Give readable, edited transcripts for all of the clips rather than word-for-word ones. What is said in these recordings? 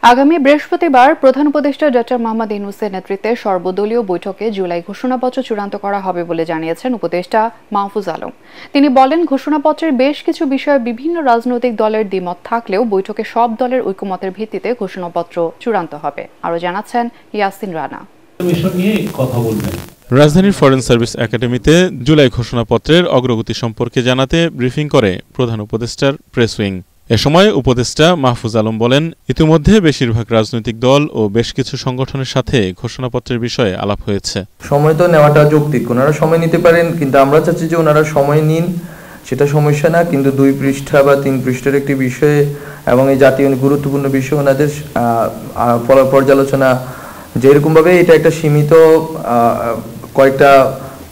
আগামী বৃহস্পতিবার প্রধান উপদেষ্টা ডক্টর মোহাম্মদ ইউনূসের নেতৃত্বে সর্বদলীয় বৈঠকে জুলাই ঘোষণাপত্র চূড়ান্ত করা হবে বলে জানিয়েছেন উপদেষ্টা মাহফুজ আলম। তিনি বলেন, ঘোষণাপত্রের বেশ কিছু বিষয়ে বিভিন্ন রাজনৈতিক দলের দ্বিমত থাকলেও বৈঠকে সব দলের ঐকমত্যের ভিত্তিতে ঘোষণাপত্র চূড়ান্ত হবে। আরও জানাচ্ছেন ইয়াসিন রানা। রাজধানীর ফরেন সার্ভিস একাডেমিতে জুলাই ঘোষণাপত্রের অগ্রগতি সম্পর্কে জানাতে ব্রিফিং করে প্রধান উপদেষ্টার প্রেস উইং। এ সময় উপদেষ্টা মাহফুজ আলম বলেন, ইতিমধ্যে বেশিরভাগ রাজনৈতিক দল ও বেশ কিছু সংগঠনের সাথে ঘোষণাপত্রের বিষয়ে আলাপ হয়েছে। সময় তো নেওয়াটা যৌক্তিক, ওনারা সময় নিতে পারেন, কিন্তু আমরা চাচ্ছি যে ওনারা সময় নিন, সেটা সমস্যা না, কিন্তু 2 পৃষ্ঠা বা 3 পৃষ্ঠার একটি বিষয়ে এবং এই জাতীয় গুরুত্বপূর্ণ বিষয় ওনাদের পর্যালোচনা যেরকমভাবে এটা একটা সীমিত কয়েকটা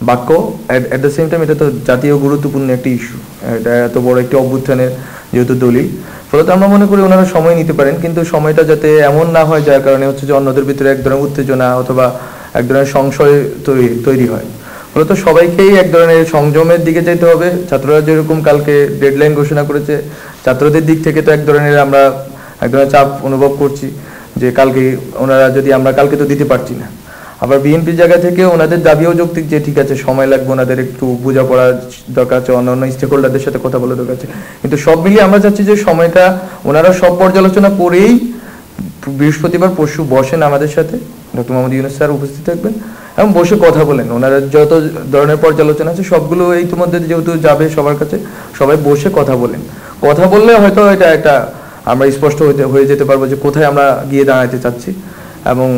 বাক্য, অ্যাট দ্য সেম টাইম এটা তো জাতীয় গুরুত্বপূর্ণ একটি ইস্যু, এটা এত বড় একটি অভ্যুত্থানের যেহেতু দলিল, ফলত আমরা মনে করি ওনারা সময় নিতে পারেন, কিন্তু সময়টা যাতে এমন না হয় যার কারণে হচ্ছে যে অন্যদের ভিতরে এক ধরনের উত্তেজনা অথবা এক ধরনের সংশয় তৈরি হয়। ফলত সবাইকেই এক ধরনের সংযমের দিকে যেতে হবে। ছাত্ররা যেরকম কালকে ডেডলাইন ঘোষণা করেছে, ছাত্রদের দিক থেকে তো এক ধরনের আমরা এক ধরনের চাপ অনুভব করছি যে কালকে ওনারা যদি আমরা কালকে তো দিতে পারছি না। আবার বিএনপির জায়গা থেকে ওনাদের দাবিও যৌক্তিক যে ঠিক আছে সময় লাগবে, ওনাদের একটু বোঝাপড়া দরকার আছে, অন্যান্য স্টেক হোল্ডারদের সাথে কথা বলা দরকার আছে, কিন্তু সব মিলিয়ে আমরা চাচ্ছি যে সময়টা ওনারা সব পর্যালোচনা করেই বৃহস্পতিবার পরশু বসেন আমাদের সাথে, ডক্টর মোহাম্মদ ইউনূস স্যার উপস্থিত থাকবেন এবং বসে কথা বলেন। ওনারা যত ধরনের পর্যালোচনা আছে সবগুলো ইতিমধ্যে যেহেতু যাবে সবার কাছে, সবাই বসে কথা বলেন। কথা বললে হয়তো এটা একটা আমরা স্পষ্ট হয়ে যেতে পারবো যে কোথায় আমরা গিয়ে দাঁড়াতে চাচ্ছি এবং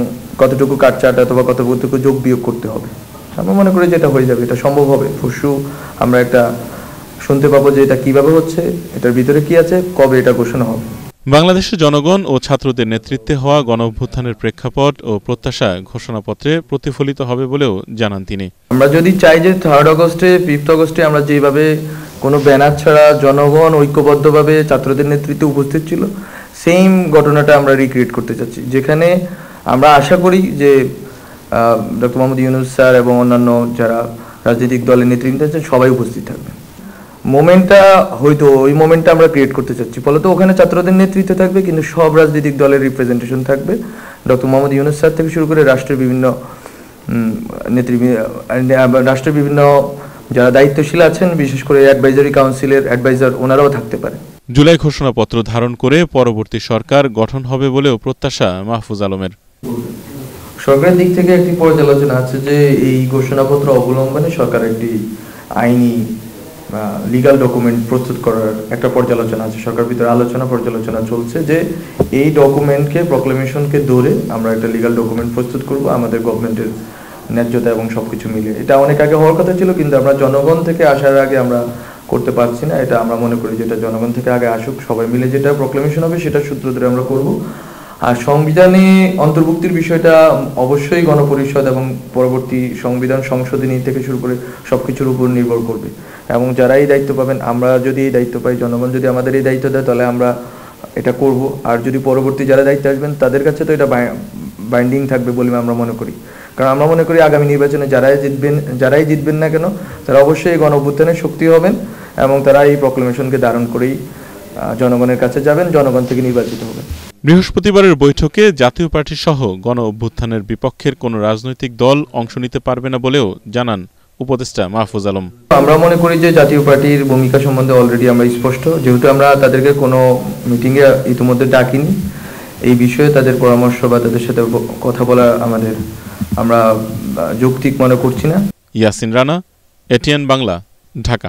কতটুকু কাটছাট অথবা কতটুকু যোগ বিয়োগ করতে হবে। আমরা মনে করি যে এটা হয়ে যাবে, এটা সম্ভব হবে। পরশু আমরা একটা শুনতে পাবো যে এটা কিভাবে হচ্ছে, এটার ভিতরে কি আছে, কবে এটা ঘোষণা হবে। বাংলাদেশের জনগণ ও ছাত্রদের নেতৃত্বে হওয়া গণঅভ্যুত্থানের প্রেক্ষাপট ও প্রত্যাশা ঘোষণাপত্রে প্রতিফলিত হবে বলেও জানান তিনি। আমরা যদি চাই যে 3rd আগস্টে 5th আগস্টে আমরা যেভাবে কোনো ব্যানার ছাড়া জনগণ ঐক্যবদ্ধভাবে ছাত্রদের নেতৃত্বে উপস্থিত ছিল, সেম ঘটনাটা আমরা রিক্রিয়েট করতে চাচ্ছি, যেখানে আমরা আশা করি যে ডক্টর মোহাম্মদ ইউনূস স্যার এবং অন্যান্য যারা রাজনৈতিক দলের নেতৃত্ব আছেন সবাই উপস্থিত থাকবেন। মোমেন্টটা হয়তো ওই মোমেন্টটা আমরা ক্রিয়েট করতে চাচ্ছি, ফলত ওখানে ছাত্রদের নেতৃত্ব থাকবে কিন্তু সব রাজনৈতিক দলের রিপ্রেজেন্টেশন থাকবে। ডক্টর মোহাম্মদ ইউনূস স্যার থেকে শুরু করে রাষ্ট্রের বিভিন্ন যারা দায়িত্বশীল আছেন, বিশেষ করে অ্যাডভাইজারি কাউন্সিলের অ্যাডভাইজার, ওনারাও থাকতে পারে। জুলাই ঘোষণাপত্র ধারণ করে পরবর্তী সরকার গঠন হবে বলেও প্রত্যাশা মাহফুজ আলমের। সরকারের দিক থেকে একটি পর্যালোচনা আছে যে এই ঘোষণাপত্র অবলম্বনে সরকার একটি আইনি লিগাল ডকুমেন্ট প্রস্তুত করার একটা পর্যালোচনা আছে। সরকার ভিতরে পর্যালোচনা চলছে যে এই ডকুমেন্টকে, প্রক্লেমেশনকে ধরে আমরা একটা লিগাল ডকুমেন্ট প্রস্তুত করব আমাদের গভর্নমেন্টের ন্যায্যতা এবং সবকিছু মিলে। এটা অনেক আগে হওয়ার কথা ছিল, কিন্তু আমরা জনগণ থেকে আসার আগে আমরা করতে পারছি না। এটা আমরা মনে করি যেটা জনগণ থেকে আগে আসুক, সবাই মিলে যেটা প্রক্লেমেশন হবে সেটা সূত্র ধরে আমরা করব। আর সংবিধানে অন্তর্ভুক্তির বিষয়টা অবশ্যই গণপরিষদ এবং পরবর্তী সংবিধান সংশোধনী থেকে শুরু করে সবকিছুর উপর নির্ভর করবে এবং যারা এই দায়িত্ব পাবেন, আমরা যদি এই দায়িত্ব পাই, জনগণ যদি আমাদের এই দায়িত্ব দেয়, তাহলে আমরা এটা করব। আর যদি পরবর্তী যারা দায়িত্ব আসবেন তাদের কাছে তো এটা বাইন্ডিং থাকবে বলে আমরা মনে করি, কারণ আমরা মনে করি আগামী নির্বাচনে যারাই জিতবেন না কেন তারা অবশ্যই গণ অভ্যুত্থানের শক্তি হবেন এবং তারা এই প্রক্লেমেশনকে ধারণ করেই জনগণের কাছে যাবেন, জনগণ থেকে নির্বাচিত হবেন। বৃহস্পতিবারের বৈঠকে জাতীয় পার্টি সহ গণ অভ্যুত্থানের বিপক্ষের কোনো রাজনৈতিক দল অংশ নিতে পারবে না বলেও জানান উপদেষ্টা মাহফুজ আলম। আমরা মনে করি যে জাতীয় পার্টির ভূমিকা সম্বন্ধে অলরেডি আমরা স্পষ্ট, যেহেতু আমরা তাদেরকে কোনো মিটিংয়ে ইতিমধ্যে ডাকিনি, এই বিষয়ে তাদের পরামর্শ বা তাদের সাথে কথা বলা আমরা যৌক্তিক মনে করছি না। ইয়াসিন রানা, এটিএন বাংলা, ঢাকা।